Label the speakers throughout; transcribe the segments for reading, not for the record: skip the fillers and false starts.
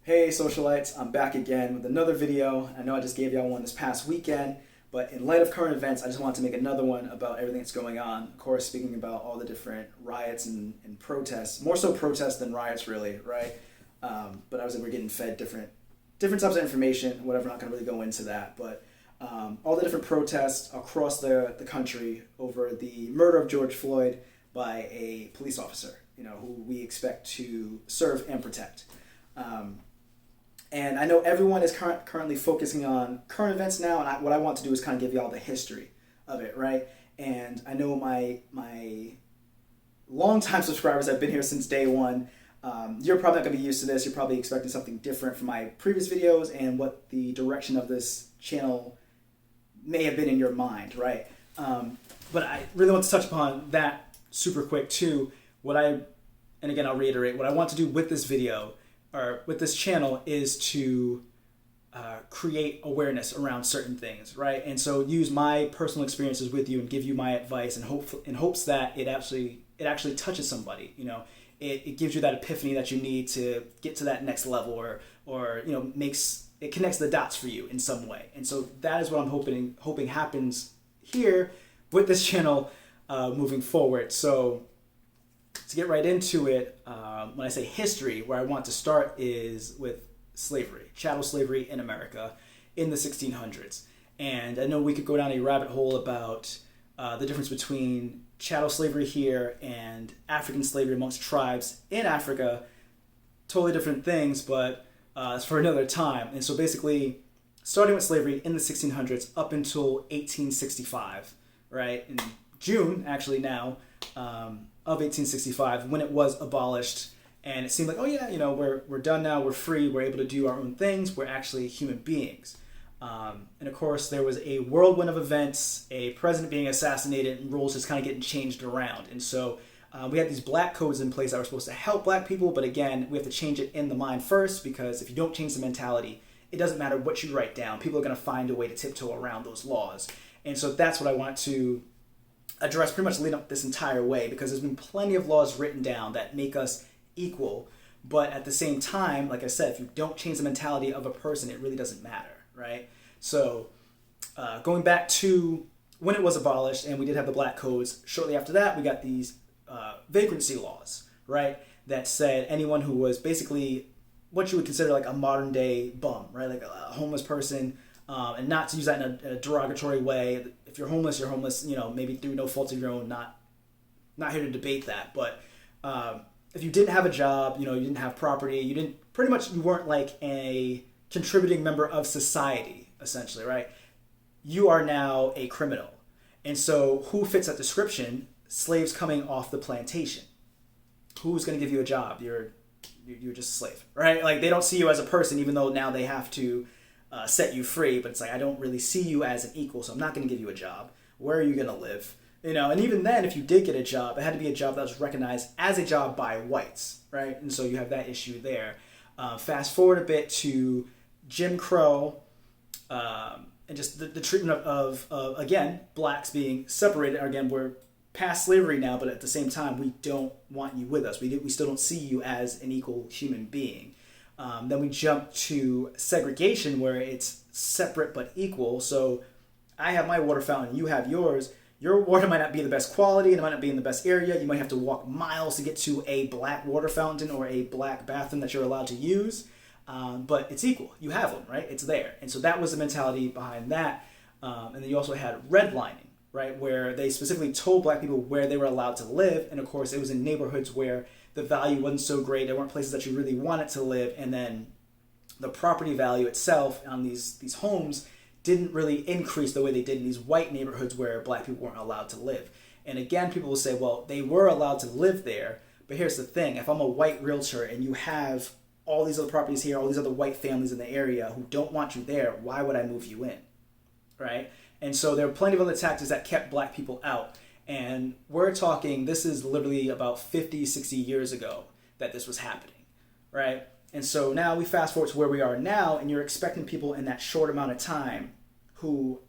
Speaker 1: Hey socialites, I'm back again with another video. I know I just gave y'all one this past weekend, but in light of current events, I just wanted to make another one about everything that's going on. Of course, speaking about all the different riots and protests, more so protests than riots really, right? But obviously we're getting fed different types of information, whatever, I'm not gonna really go into that, but all the different protests across the country over the murder of George Floyd by a police officer, who we expect to serve and protect. And I know everyone is currently focusing on current events now, and what I want to do is kind of give y'all the history of it, right? And I know my longtime subscribers have been here since day one. You're probably not going to be used to this. You're probably expecting something different from my previous videos and what the direction of this channel may have been in your mind, right? But I really want to touch upon that super quick too. And again, I'll reiterate, what I want to do with this video or with this channel is to create awareness around certain things, right? And so use my personal experiences with you and give you my advice in hopes that it actually touches somebody. It gives you that epiphany that you need to get to that next level, or it connects the dots for you in some way. And so that is what I'm hoping happens here with this channel moving forward. So to get right into it, when I say history, where I want to start is with slavery, chattel slavery in America in the 1600s. And I know we could go down a rabbit hole about the difference between chattel slavery here and African slavery amongst tribes in Africa. Totally different things, but it's for another time. And so basically, starting with slavery in the 1600s up until 1865, right? In June, actually now, of 1865, when it was abolished, and it seemed like, oh yeah, we're done now, we're free, we're able to do our own things, we're actually human beings. And of course, there was a whirlwind of events, a president being assassinated, and rules just kind of getting changed around. And so we had these black codes in place that were supposed to help black people, but again, we have to change it in the mind first, because if you don't change the mentality, it doesn't matter what you write down, people are going to find a way to tiptoe around those laws. And so that's what I want to address pretty much lead up this entire way, because there's been plenty of laws written down that make us equal, but at the same time, like I said, if you don't change the mentality of a person, it really doesn't matter, right? So going back to when it was abolished and we did have the black codes, shortly after that we got these vagrancy laws, right, that said anyone who was basically what you would consider like a modern day bum, right, like a homeless person, and not to use that in a derogatory way. If you're homeless, you're homeless, maybe through no fault of your own, not here to debate that, but if you didn't have a job, you didn't have property, you weren't like a contributing member of society, essentially, right? You are now a criminal. And so who fits that description? Slaves coming off the plantation. Who's going to give you a job? You're just a slave, right? Like, they don't see you as a person, even though now they have to set you free, but it's like, I don't really see you as an equal, so I'm not going to give you a job. Where are you going to live? And even then, if you did get a job, it had to be a job that was recognized as a job by whites, right? And so you have that issue there. Fast forward a bit to Jim Crow, and just the treatment of again, blacks being separated. Again, we're past slavery now, but at the same time, we don't want you with us. We still don't see you as an equal human being. Then we jump to segregation, where it's separate but equal. So I have my water fountain, you have yours. Your water might not be the best quality, and it might not be in the best area. You might have to walk miles to get to a black water fountain or a black bathroom that you're allowed to use. But it's equal. You have one, right? It's there. And so that was the mentality behind that. And then you also had redlining, right, where they specifically told black people where they were allowed to live. And of course, it was in neighborhoods where the value wasn't so great. There weren't places that you really wanted to live. And then the property value itself on these homes didn't really increase the way they did in these white neighborhoods where black people weren't allowed to live. And again, people will say, well, they were allowed to live there. But here's the thing. If I'm a white realtor and you have all these other properties here, all these other white families in the area who don't want you there, why would I move you in, right? And so there are plenty of other tactics that kept black people out. And we're talking, this is literally about 50, 60 years ago that this was happening, right? And so now we fast forward to where we are now, and you're expecting people in that short amount of time who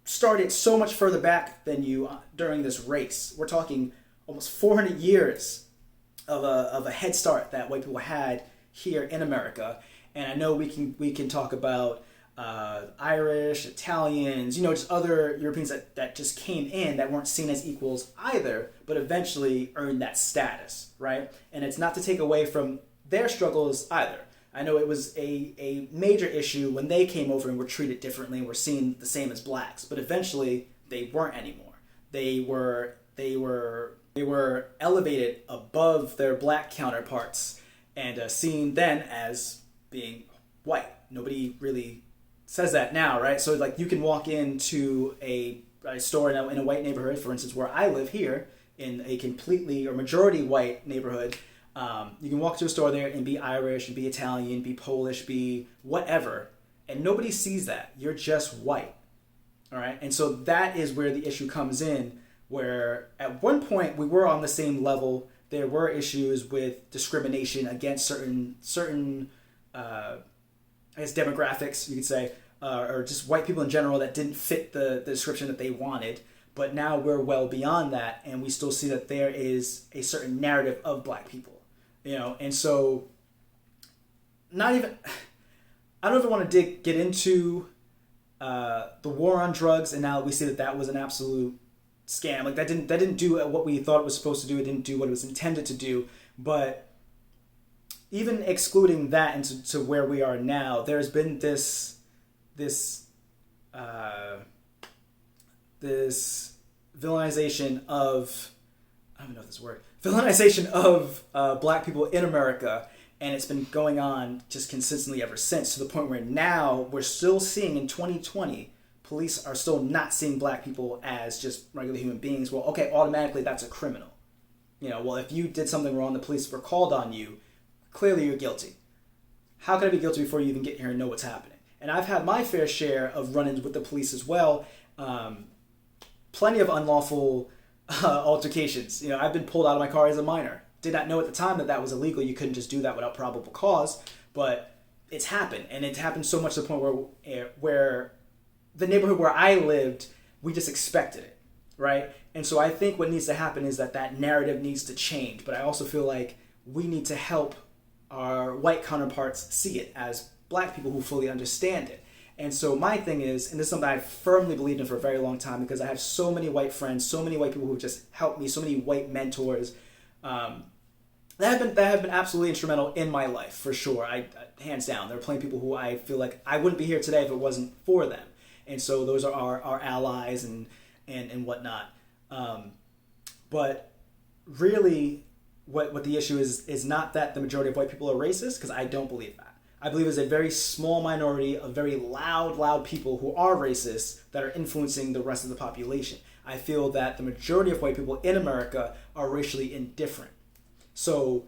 Speaker 1: started so much further back than you during this race. We're talking almost 400 years of a head start that white people had here in America. And I know we can talk about Irish, Italians, just other Europeans that just came in that weren't seen as equals either, but eventually earned that status, right? And it's not to take away from their struggles either. I know it was a major issue when they came over and were treated differently and were seen the same as blacks, but eventually they weren't anymore. They were elevated above their black counterparts and seen then as being white. Nobody really says that now, right? So like you can walk into a store in a white neighborhood, for instance, where I live here in a completely or majority white neighborhood. You can walk to a store there and be Irish, and be Italian, be Polish, be whatever, and nobody sees that. You're just white, all right? And so that is where the issue comes in, where at one point we were on the same level. There were issues with discrimination against certain I guess demographics, you could say, or just white people in general that didn't fit the description that they wanted. But now we're well beyond that, and we still see that there is a certain narrative of black people. And so I don't even want to get into the war on drugs, and now we see that was an absolute scam. Like that didn't do what we thought it was supposed to do. It didn't do what it was intended to do. But even excluding that into where we are now, there's been this villainization of, I don't even know this word, villainization of black people in America, and it's been going on just consistently ever since, to the point where now we're still seeing in 2020, police are still not seeing black people as just regular human beings. Well, okay, automatically that's a criminal. Well, if you did something wrong, the police were called on you, clearly you're guilty. How can I be guilty before you even get here and know what's happening? And I've had my fair share of run-ins with the police as well. Plenty of unlawful altercations. I've been pulled out of my car as a minor. Did not know at the time that was illegal. You couldn't just do that without probable cause. But it's happened. And it's happened so much to the point where the neighborhood where I lived, we just expected it, right? And so I think what needs to happen is that narrative needs to change. But I also feel like we need to help our white counterparts see it as black people who fully understand it. And so my thing is, and this is something I've firmly believed in for a very long time, because I have so many white friends, so many white people who have just helped me, so many white mentors that have been absolutely instrumental in my life, for sure. I hands down. There are plenty of people who I feel like I wouldn't be here today if it wasn't for them. And so those are our allies and whatnot. But really, what the issue is not that the majority of white people are racist, because I don't believe that. I believe it's a very small minority of very loud people who are racist that are influencing the rest of the population. I feel that the majority of white people in America are racially indifferent. So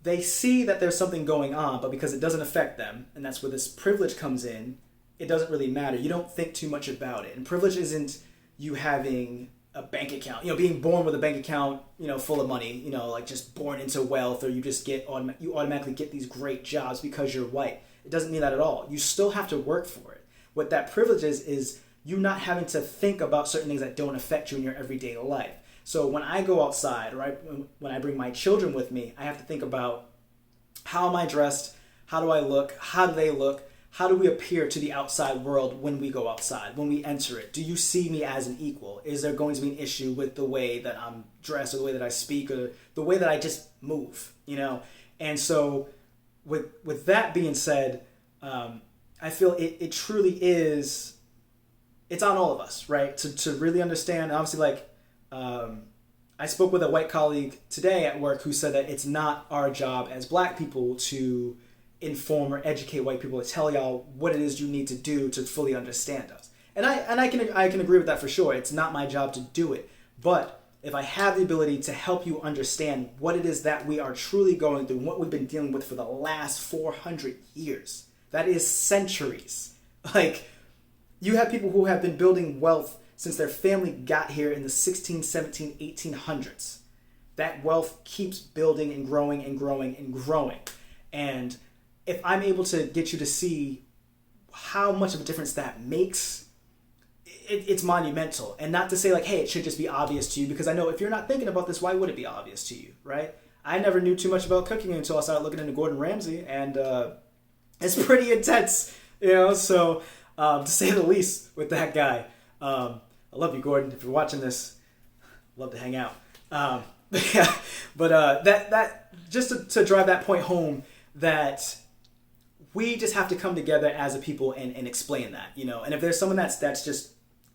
Speaker 1: they see that there's something going on, but because it doesn't affect them, and that's where this privilege comes in, it doesn't really matter. You don't think too much about it. And privilege isn't you having a bank account, being born with a bank account, full of money, like just born into wealth, or you just you automatically get these great jobs because you're white. It doesn't mean that at all. You still have to work for it. What that privilege is you not having to think about certain things that don't affect you in your everyday life. So when I go outside, or when I bring my children with me, I have to think about, how am I dressed? How do I look? How do they look? How do we appear to the outside world when we go outside, when we enter it? Do you see me as an equal? Is there going to be an issue with the way that I'm dressed, or the way that I speak, or the way that I just move, And so with that being said, I feel it truly is, it's on all of us, right? To really understand, obviously, I spoke with a white colleague today at work who said that it's not our job as black people to inform or educate white people, to tell y'all what it is you need to do to fully understand us. And I can agree with that for sure. It's not my job to do it. But if I have the ability to help you understand what it is that we are truly going through, and what we've been dealing with for the last 400 years, that is centuries. You have people who have been building wealth since their family got here in the 16, 17, 1800s. That wealth keeps building and growing and growing and growing. And if I'm able to get you to see how much of a difference that makes, it's monumental. And not to say hey, it should just be obvious to you, because I know if you're not thinking about this, why would it be obvious to you, right? I never knew too much about cooking until I started looking into Gordon Ramsay, and It's pretty intense, so to say the least with that guy. I love you, Gordon. If you're watching this, I'd love to hang out. Yeah, but that just to drive that point home, that we just have to come together as a people and explain that, And if there's someone that's just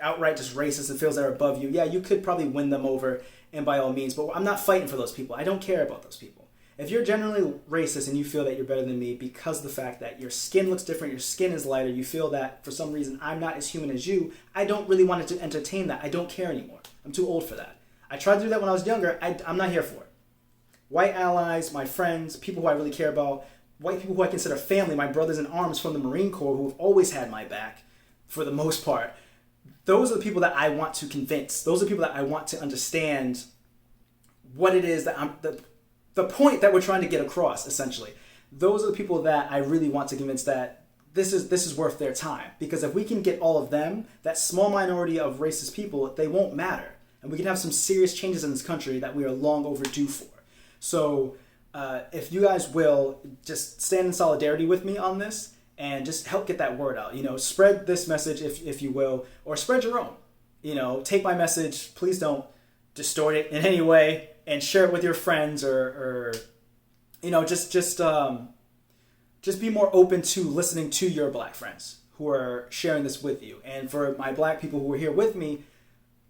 Speaker 1: outright just racist and feels they're above you, yeah, you could probably win them over, and by all means. But I'm not fighting for those people. I don't care about those people. If you're generally racist and you feel that you're better than me because of the fact that your skin looks different, your skin is lighter, you feel that for some reason I'm not as human as you, I don't really want to entertain that. I don't care anymore. I'm too old for that. I tried to do that when I was younger. I'm not here for it. White allies, my friends, people who I really care about, white people who I consider family, my brothers in arms from the Marine Corps who have always had my back for the most part, those are the people that I want to convince. Those are the people that I want to understand what it is that the point that we're trying to get across, essentially. Those are the people that I really want to convince that this is worth their time. Because if we can get all of them, that small minority of racist people, they won't matter. And we can have some serious changes in this country that we are long overdue for. So if you guys will just stand in solidarity with me on this and just help get that word out. Spread this message if you will, or spread your own. Take my message. Please don't distort it in any way, and share it with your friends, or just be more open to listening to your black friends who are sharing this with you. And for my black people who are here with me,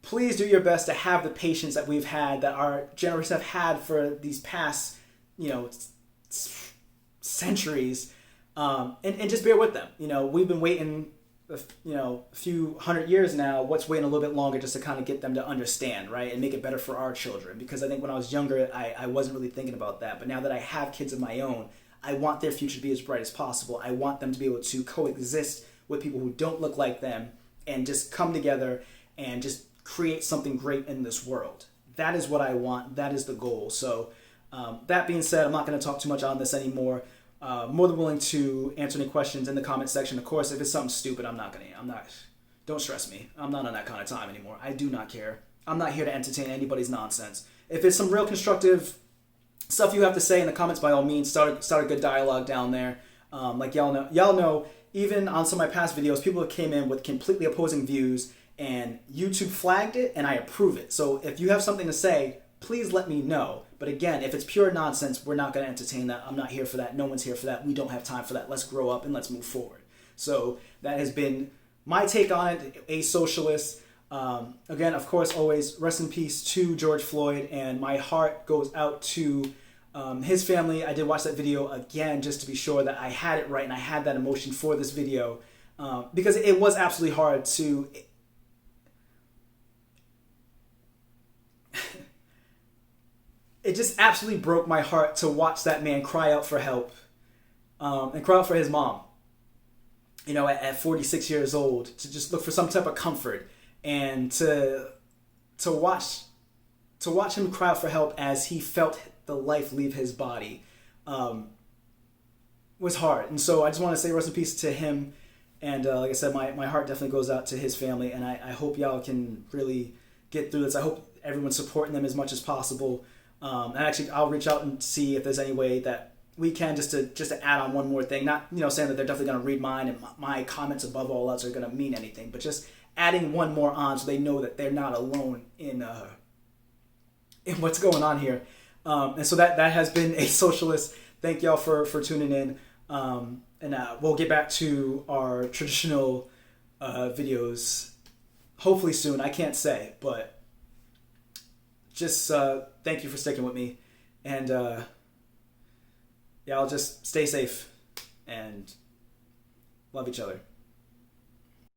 Speaker 1: please do your best to have the patience that we've had, that our generations have had for these past, centuries, and just bear with them. We've been waiting, a few hundred years now. What's waiting a little bit longer just to kind of get them to understand, right, and make it better for our children? Because I think when I was younger, I wasn't really thinking about that. But now that I have kids of my own, I want their future to be as bright as possible. I want them to be able to coexist with people who don't look like them and just come together and just create something great in this world. That is what I want. That is the goal. So that being said, I'm not going to talk too much on this anymore. More than willing to answer any questions in the comment section. Of course, if it's something stupid, don't stress me. I'm not on that kind of time anymore. I do not care. I'm not here to entertain anybody's nonsense. If it's some real constructive stuff you have to say in the comments, by all means, start a good dialogue down there. Like y'all know, even on some of my past videos, people came in with completely opposing views, and YouTube flagged it, and I approve it. So if you have something to say, please let me know. But again, if it's pure nonsense, we're not going to entertain that. I'm not here for that. No one's here for that. We don't have time for that. Let's grow up and let's move forward. So that has been my take on it, a socialist. Again, of course, always rest in peace to George Floyd, and my heart goes out to his family. I did watch that video again just to be sure that I had it right and I had that emotion for this video, because it was absolutely hard to... It just absolutely broke my heart to watch that man cry out for help, and cry out for his mom, at 46 years old, to just look for some type of comfort, and to watch him cry out for help as he felt the life leave his body, was hard. And so I just want to say rest in peace to him. And like I said, my heart definitely goes out to his family, and I hope y'all can really get through this. I hope everyone's supporting them as much as possible. And actually, I'll reach out and see if there's any way that we can just to add on one more thing. Not saying that they're definitely going to read mine and my comments above all else are going to mean anything, but just adding one more on so they know that they're not alone in what's going on here. And so that has been a socialist. Thank y'all for tuning in. And we'll get back to our traditional videos hopefully soon. I can't say, but just thank you for sticking with me. And I'll just stay safe and love each other.